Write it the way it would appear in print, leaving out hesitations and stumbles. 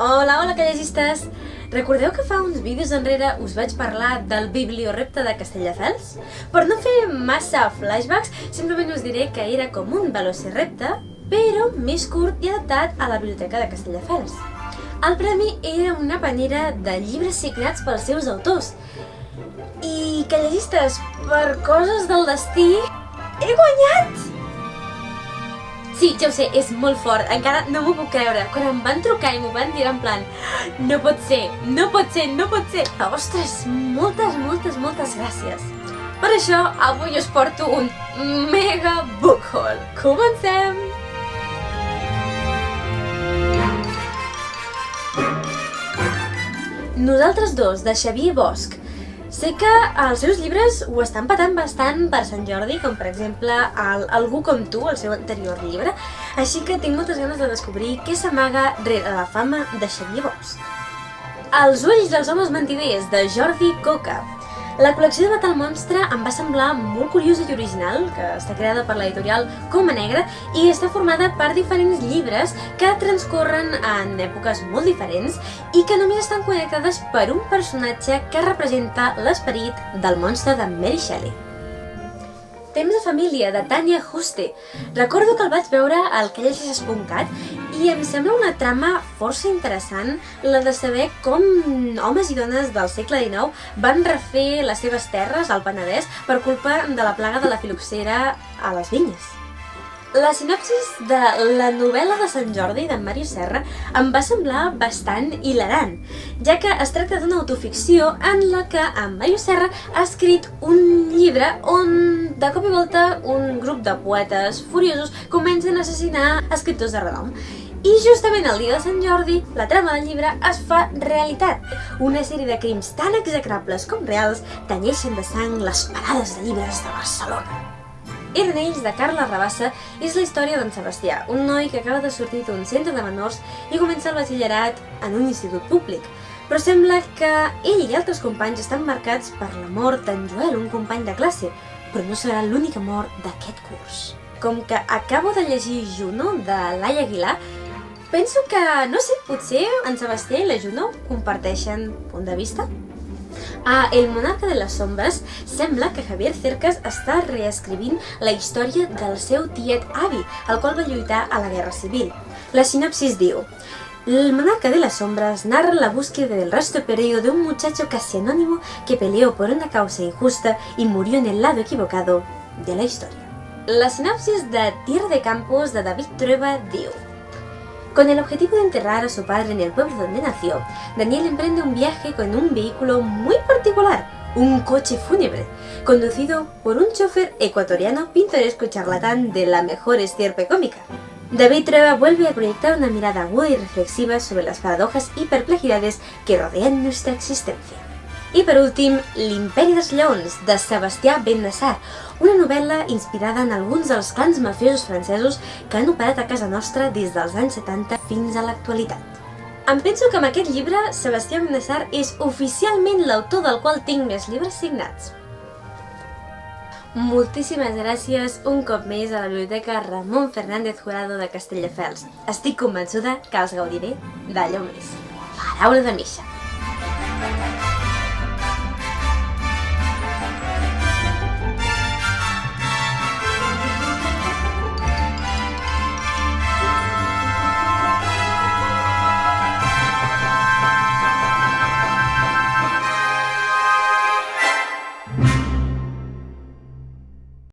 Hola, callegistes! Recordeu que fa uns vídeos enrere us vaig parlar del bibliorepte de Castelldefels? Per no fer massa flashbacks, simplement us diré que era com un velocirepte, però més curt i adaptat a la biblioteca de Castelldefels. El premi era una panera de llibres signats pels seus autors. I, callegistes, per coses del destí, he guanyat! Sí, ja ho sé, és molt fort, encara no m'ho puc creure. Quan em van trucar i m'ho van dir en plan no pot ser, no pot ser, no pot ser. Ostres, moltes gràcies. Per això, avui us porto un mega book haul. Comencem! Nosaltres dos, de Xavier Bosch. Sé que els seus llibres ho estan patant bastant per Sant Jordi, com per exemple Algú com tu, el seu anterior llibre, així que tinc moltes ganes de descobrir què s'amaga rere la fama de Xavier Bosch. Els ulls dels homes mentiders, de Jordi Coca. La col·lecció de Battle Monstre em va semblar molt curiosa i original, que està creada per l'editorial Coma Negra i està formada per diferents llibres que transcorren en èpoques molt diferents i que només estan connectades per un personatge que representa l'esperit del monstre de Mary Shelley. Temps de família, de Tanya Juste. Recordo que el vaig veure al Calleges.cat i em sembla una trama força interessant la de saber com homes i dones del segle XIX van refer les seves terres al Penedès per culpa de la plaga de la filoxera a les vinyes. La sinopsis de la novel·la de Sant Jordi d'en Màrius Serra em va semblar bastant hilarant, ja que es tracta d'una autoficció en la que en Màrius Serra ha escrit un llibre on de cop i volta un grup de poetes furiosos comencen a assassinar escriptors de renom. I justament el dia de Sant Jordi, la trama del llibre es fa realitat. Una sèrie de crims tan execrables com reals tenyeixen de sang les parades de llibres de Barcelona. Eren ells, de Carla Rabassa, és la història d'en Sebastià, un noi que acaba de sortir d'un centre de menors i comença el batxillerat en un institut públic. Però sembla que ell i altres companys estan marcats per la mort d'en Joel, un company de classe, però no serà l'única mort d'aquest curs. Com que acabo de llegir Juno, de Laia Aguilar, penso que, no sé, potser en Sebastià i la Juno comparteixen punt de vista? A El monarca de les sombres sembla que Javier Cercas està reescrivint la història del seu tiet avi, el qual va lluitar a la Guerra Civil. La sinopsis diu: El monarca de las sombras narra la búsqueda del rastro perdido de un muchacho casi anónimo que peleó por una causa injusta y murió en el lado equivocado de la historia. La sinopsis de Tierra de Campos de David Trueba diu: Con el objetivo de enterrar a su padre en el pueblo donde nació, Daniel emprende un viaje con un vehículo muy particular, un coche fúnebre, conducido por un chofer ecuatoriano pintoresco y charlatán de la mejor estirpe cómica. David Trueba vuelve a proyectar una mirada aguda y reflexiva sobre las paradojas y perplejidades que rodean nuestra existencia. I per últim, L'Imperi dels Lleons, de Sebastià Bennassar, una novel·la inspirada en alguns dels clans mafiosos francesos que han operat a casa nostra des dels anys 70 fins a l'actualitat. Em penso que amb aquest llibre, Sebastià Bennassar és oficialment l'autor del qual tinc més llibres signats. Moltíssimes gràcies un cop més a la Biblioteca Ramon Fernández Jurado de Castelldefels. Estic convençuda que els gaudiré d'allò més. Paraula de Misha.